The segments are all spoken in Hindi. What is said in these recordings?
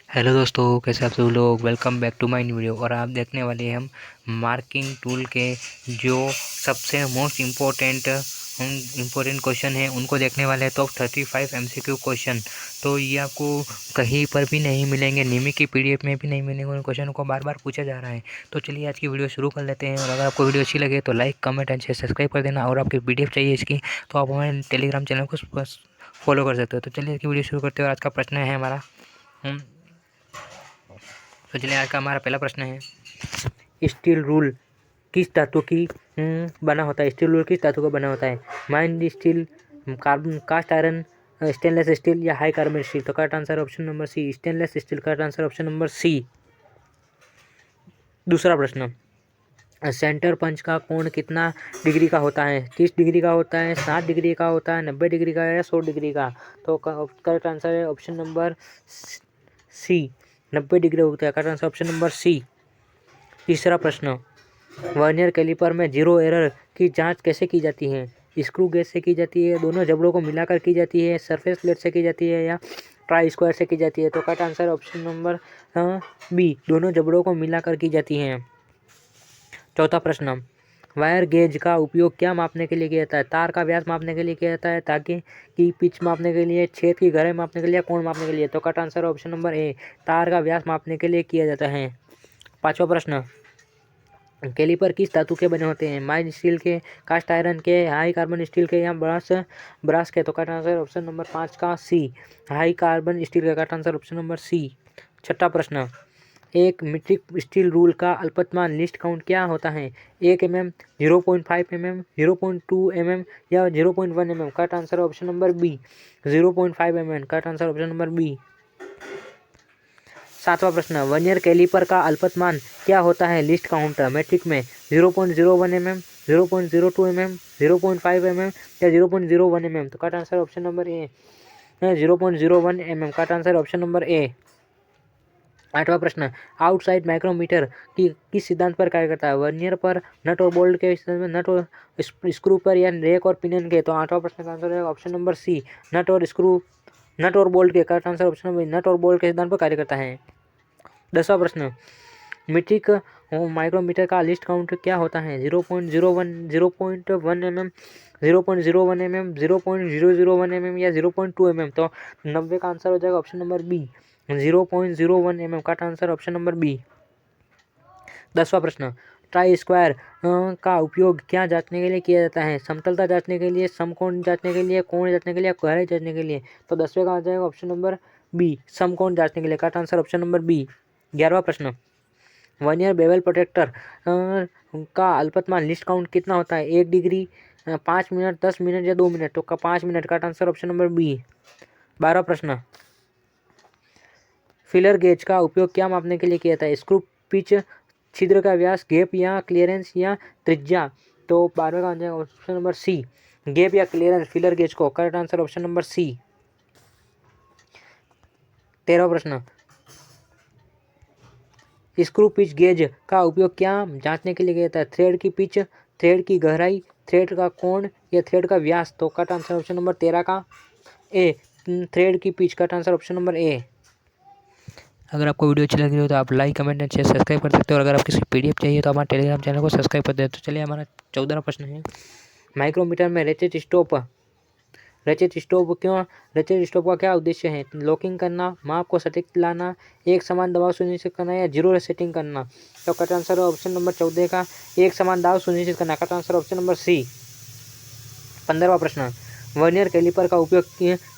हेलो दोस्तों, कैसे आप सब लोग। Welcome back to my new video. और आप देखने वाले हैं हम मार्किंग टूल के जो सबसे मोस्ट इम्पोर्टेंट क्वेश्चन हैं उनको देखने वाले हैं। Top 35 MCQ question. तो ये आपको कहीं पर भी नहीं मिलेंगे, निमी की पीडीएफ में भी नहीं मिलेंगे। उन क्वेश्चन को बार बार पूछा जा रहा है। तो चलिए आज की वीडियो शुरू कर लेते हैं। और अगर आपको वीडियो अच्छी लगे तो like, comment and share, subscribe कर देना। और आपकी पीडीएफ चाहिए इसकी तो आप हमारे टेलीग्राम चैनल को फॉलो कर सकते हो। तो चलिए आज की वीडियो शुरू करते हैं। और आज का प्रश्न है हमारा तो चलिए आज का हमारा पहला प्रश्न है, स्टील रूल किस धातु की बना होता है। स्टील रूल किस धातु का बना होता है। Mild steel, carbon, cast iron, stainless steel या हाई कार्बन स्टील। तो correct answer option number C, stainless steel. Correct answer option number C. दूसरा प्रश्न, सेंटर पंच का कोण कितना डिग्री का होता है। 30 डिग्री का होता है, 60 डिग्री का होता है, 90 डिग्री का या 100 डिग्री का। तो करेक्ट आंसर है ऑप्शन नंबर सी, 90 डिग्री होता है। Correct answer option number C. तीसरा प्रश्न, वर्नियर कैलिपर में जीरो एरर की जांच कैसे की जाती है। स्क्रू गेज से की जाती है, दोनों जबड़ों को मिलाकर की जाती है, सरफेस प्लेट से की जाती है या ट्राई स्क्वायर से की जाती है। तो correct answer option number B, दोनों जबड़ों को मिलाकर की जाती है। चौथा प्रश्न, वायर गेज का उपयोग क्या मापने के लिए किया जाता है। तार का व्यास मापने के लिए किया जाता है, ताकि की पिच मापने के लिए, छेद की गहराई मापने के लिए, कोण मापने के लिए। तो करेक्ट आंसर ऑप्शन नंबर ए, तार का व्यास मापने के लिए किया जाता है। पांचवा प्रश्न, कैलिपर किस धातु के बने होते हैं। माइल्ड स्टील के, कास्ट आयरन के, हाई कार्बन स्टील के या ब्रास के। तो करेक्ट आंसर ऑप्शन नंबर 5 का सी, हाई कार्बन स्टील का। Correct answer option number C. छठा प्रश्न, एक मीट्रिक स्टील रूल का अल्पतमांक लिस्ट काउंट क्या होता है। 1 mm, 0.5 mm, 0.2 mm या 0.1 mm। Correct answer option number B, 0.5 mm। Correct answer option number B. सातवां प्रश्न, वर्नियर कैलिपर का अल्पतमांक क्या होता है लिस्ट काउंट मैट्रिक में। 0.01 mm, 0.02 mm, 0.5 mm या 0.01 mm। तो करेक्ट आंसर ऑप्शन नंबर ए, 0.01 mm। Correct answer option number ए। आठवां प्रश्न, आउटसाइड माइक्रोमीटर की किस सिद्धांत पर कार्य करता है। वर्नियर पर, नट और बोल्ट के सिद्धांत में, नट और स्क्रू पर या रेक और पिनियन के। तो आठवां प्रश्न का आंसर है ऑप्शन नंबर सी, नट और बोल्ट के। करेक्ट आंसर ऑप्शन नंबर, नट और बोल्ट के सिद्धांत पर कार्य करता है। 10वां प्रश्न, मीट्रिक माइक्रोमीटर का लिस्ट काउंट क्या होता है। 0.01 mm, 0.01 mm, 0.001 mm या 0.2 mm। तो 90 का आंसर हो जाएगा ऑप्शन नंबर बी, 0.01 mm। का आंसर ऑप्शन नंबर बी। 10वां प्रश्न, ट्राई स्क्वायर का उपयोग क्या जांचने के लिए किया जाता है। समतलता जांचने के लिए, समकोण जांचने के लिए, कोण जांचने के लिए, गहराई जांचने के लिए। तो 10वें का आ जाएगा ऑप्शन नंबर बी, समकोण जांचने के लिए। का आंसर ऑप्शन नंबर बी। 11वां प्रश्न, वर्नियर बेवल प्रोटेक्टर का अल्पतमांक लिस्ट काउंट कितना होता है। 1 डिग्री, 5 मिनट, 10 मिनट या 2 मिनट। तो 5 मिनट। का आंसर ऑप्शन नंबर बी। 12वां प्रश्न, फिलर गेज का उपयोग क्या मापने के लिए किया जाता है। स्क्रू पिच, छिद्र का व्यास, गैप या क्लियरेंस या त्रिज्या। तो 12वें का answer option number C, gap या क्लियरेंस फिलर गेज को। Correct answer option number C. 13वां प्रश्न, स्क्रू पिच गेज का उपयोग क्या जांचने के लिए किया जाता है। थ्रेड की पिच, थ्रेड की गहराई, थ्रेड का कोण या थ्रेड का व्यास। तो करेक्ट आंसर ऑप्शन नंबर 13 का ए, थ्रेड की pitch. Correct answer option number ए। अगर आपको वीडियो अच्छी लगी हो तो आप like, comment and share, subscribe कर सकते हो। और अगर आप किसी पीडीएफ चाहिए तो हमारे टेलीग्राम चैनल को सब्सक्राइब कर दे। तो चलिए हमारा 14वां प्रश्न है, माइक्रोमीटर में रेचेट स्टॉप का क्या उद्देश्य है। लॉकिंग करना, माप को सटीक लाना, एक समान दबाव सुनिश्चित करना या जीरो सेटिंग करना। तो करेक्ट आंसर ऑप्शन नंबर 14 का एक समान दाव सुनिश्चित करना। Correct answer option number C. 15वां प्रश्न, वर्नियर कैलिपर का उपयोग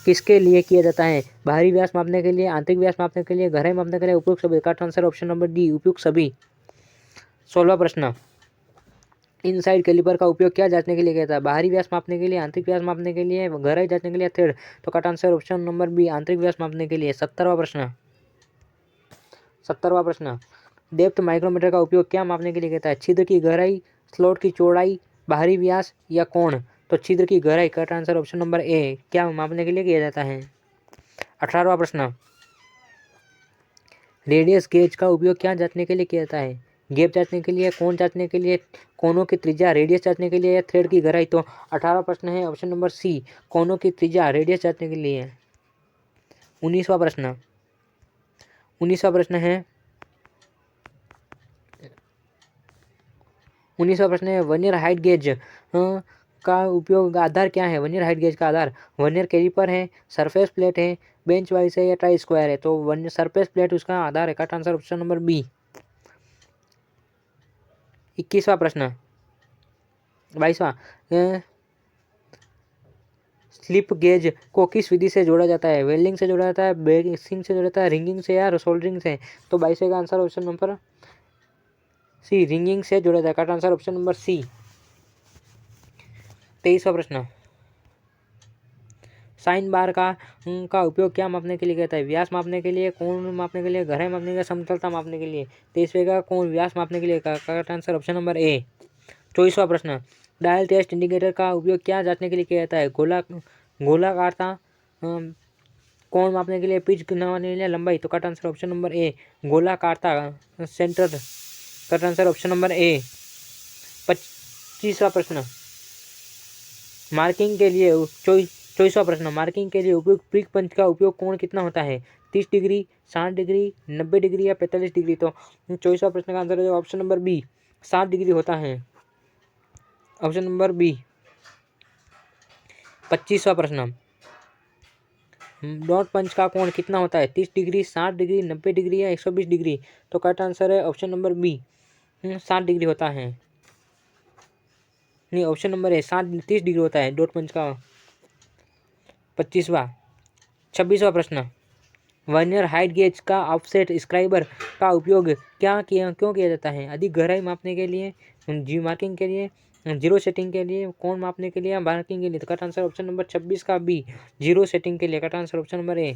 किसके लिए किया जाता है। बाहरी व्यास मापने के लिए, आंतरिक व्यास मापने के लिए, गहराई मापने के लिए, उपयुक्त सभी। Correct answer option number D, उपयुक्त सभी। 16वां प्रश्न, इनसाइड कैलिपर का उपयोग क्या जांचने के लिए किया जाता है। बाहरी व्यास मापने के लिए, आंतरिक व्यास मापने के लिए, गहराई जांचने के लिए, थ्रेड। तो correct answer option number B, आंतरिक व्यास मापने के लिए। 17वां प्रश्न, डेप्थ माइक्रोमीटर का उपयोग क्या मापने के लिए किया जाता है। छिद्र की गहराई, स्लॉट की चौड़ाई, बाहरी व्यास या कोण। तो छिद्र की गहराई। करेक्ट आंसर ऑप्शन नंबर ए, क्या मापने के लिए किया जाता है। 18वां प्रश्न, रेडियस गेज का उपयोग क्या जांचने के लिए किया जाता है। गैप जांचने के लिए, कोण जांचने के लिए, कोनों की त्रिज्या, रेडियस जांचने के लिए या थ्रेड की गहराई। तो 18वां प्रश्न है ऑप्शन नंबर सी, कोनों की त्रिज्या, रेडियस जांचने के लिए। 19वां प्रश्न, 19वां प्रश्न है 19वां प्रश्न है वर्नियर हाइट गेज का उपयोग आधार क्या है। वर्नियर हाइट गेज का आधार वर्नियर कैलिपर है, सरफेस प्लेट है, बेंच वाइज है या ट्राई स्क्वायर है। तो वर्नियर सरफेस प्लेट उसका आधार है। Correct answer option number B. 21वां प्रश्न 22वां स्लिप गेज को किस विधि से जोड़ा जाता है। वेल्डिंग से जोड़ा जाता है, बेसिंग से जोड़ा जाता है, रिंगिंग से या सोल्डरिंग से। तो 22वें का answer option number C, ringing से जोड़ा जाता है। Correct answer option number C. 23वां प्रश्न साइन बार का उपयोग क्या मापने के लिए कहता है। व्यास मापने के लिए, कोण मापने के लिए, गहराई मापने के लिए, समतलता मापने के लिए। 23वें का कोण व्यास मापने के लिए। Correct answer option number A. 24वां प्रश्न डायल टेस्ट इंडिकेटर का उपयोग क्या जांचने के लिए किया जाता है। गोलाकारता, कोण मापने के लिए, पिच नापने के लिए, लंबाई। तो correct answer option number A, गोलाकारता, centre. Correct answer option number A. 25वां प्रश्न मार्किंग के लिए 24वां प्रश्न मार्किंग के लिए उपयुक्त प्रिक पंच का उपयोग कोण कितना होता है। 30 डिग्री, 60 डिग्री, 90 डिग्री या 45 डिग्री। तो 24वां प्रश्न का आंसर है ऑप्शन नंबर बी, 60 डिग्री होता है। Option number B. 25वां प्रश्न डॉट पंच का कोण कितना होता है। 30 डिग्री, 60 डिग्री, 90 डिग्री या 120 डिग्री। तो करेक्ट आंसर है ऑप्शन नंबर बी, 60 डिग्री होता है। नहीं, ऑप्शन नंबर ए 30 डिग्री होता है डॉट पंच का। 26वां प्रश्न वर्नियर हाइट गेज का ऑफसेट स्क्राइबर का उपयोग क्यों किया जाता है। अधिक गहराई मापने के लिए, जी मार्किंग के लिए, जीरो सेटिंग के लिए, कोण मापने के लिए या मार्किंग के लिए। तो करेक्ट आंसर ऑप्शन नंबर 26 का बी, जीरो सेटिंग के लिए। करेक्ट आंसर ऑप्शन नंबर ए।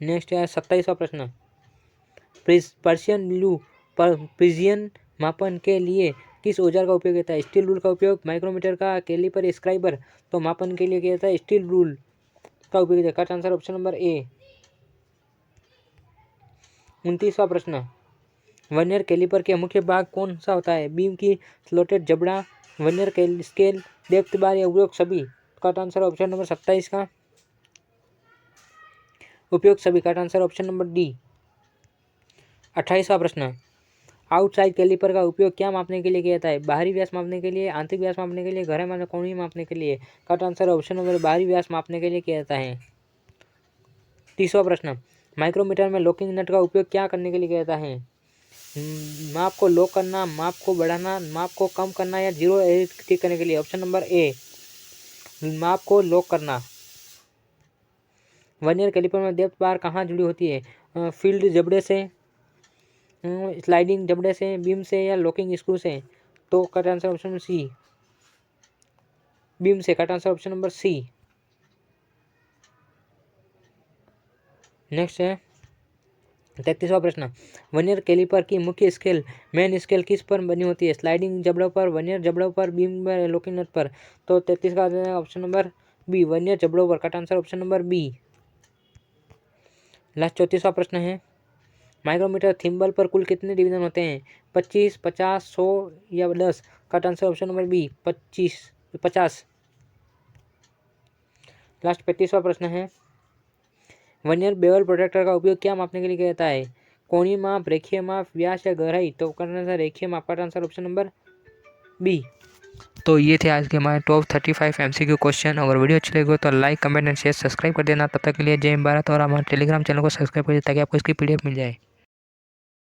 नेक्स्ट है 27वां प्रश्न पर्शियन ब्लू पर प्रिजियन मापन के लिए किस औजार का उपयोग होता है। स्टील रूल का उपयोग, माइक्रोमीटर का, कैलिपर, स्क्राइबर। तो मापन के लिए किया जाता है स्टील रूल का उपयोग। Correct answer option number A. 29वां प्रश्न वर्नियर कैलिपर के मुख्य भाग कौन सा होता है। बीम की स्लॉटेड जबड़ा, वर्नियर स्केल, डेप्थ बार या उपयोग सभी। करेक्ट आंसर ऑप्शन नंबर 27 का उपयोग सभी। Correct answer option number D. 28वां प्रश्न आउटसाइड कैलिपर का उपयोग क्या मापने के लिए किया जाता है। बाहरी व्यास मापने के लिए, आंतरिक व्यास मापने के लिए, गहराई मापने, कोणीय मापने के लिए। करेक्ट आंसर ऑप्शन नंबर बाहरी व्यास मापने के लिए किया जाता है। 30वां प्रश्न माइक्रोमीटर में लॉकिंग नट का उपयोग क्या करने के लिए किया जाता है। माप को लॉक करना, माप को बढ़ाना, माप को कम करना या जीरो एरर ठीक करने के लिए। ऑप्शन नंबर ए, माप को लॉक करना। वर्नियर कैलिपर में डेप्थ बार कहाँ जुड़ी होती है। फील्ड जबड़े से, स्लाइडिंग जबड़े से, बीम से या लॉकिंग स्क्रू से। तो correct answer option number C, beam से। Correct answer option number C. Next है 33वां प्रश्न वर्नियर कैलिपर की मुख्य स्केल मेन स्केल किस पर बनी होती है। स्लाइडिंग जबड़ों पर, वर्नियर जबड़ों पर, बीम पर, लॉकिंग नट पर। तो 33 का ऑप्शन नंबर बी, वर्नियर जबड़ों पर। Correct answer option number B. Last 34वां प्रश्न है माइक्रोमीटर थिम्बल पर कुल कितने डिवीजन होते हैं। 25, 50, 100 या 10। Correct answer option number B, 50। Last 35वां प्रश्न है वर्नियर बेवल प्रोटेक्टर का उपयोग क्या मापने के लिए किया जाता है। कोणीय माप, रेखीय माप, व्यास या गहराई। तो करना था रेखीय माप। का आंसर ऑप्शन नंबर बी। तो ये थे आज के हमारे टॉप 35 MCQ क्वेश्चन। अगर वीडियो अच्छी लगी हो तो like, comment and share, subscribe कर देना। तब तक के लिए जय हिंद भारत। और हमारे टेलीग्राम चैनल को सब्सक्राइब कर दीजिए ताकि आपको इसकी PDF मिल जाए।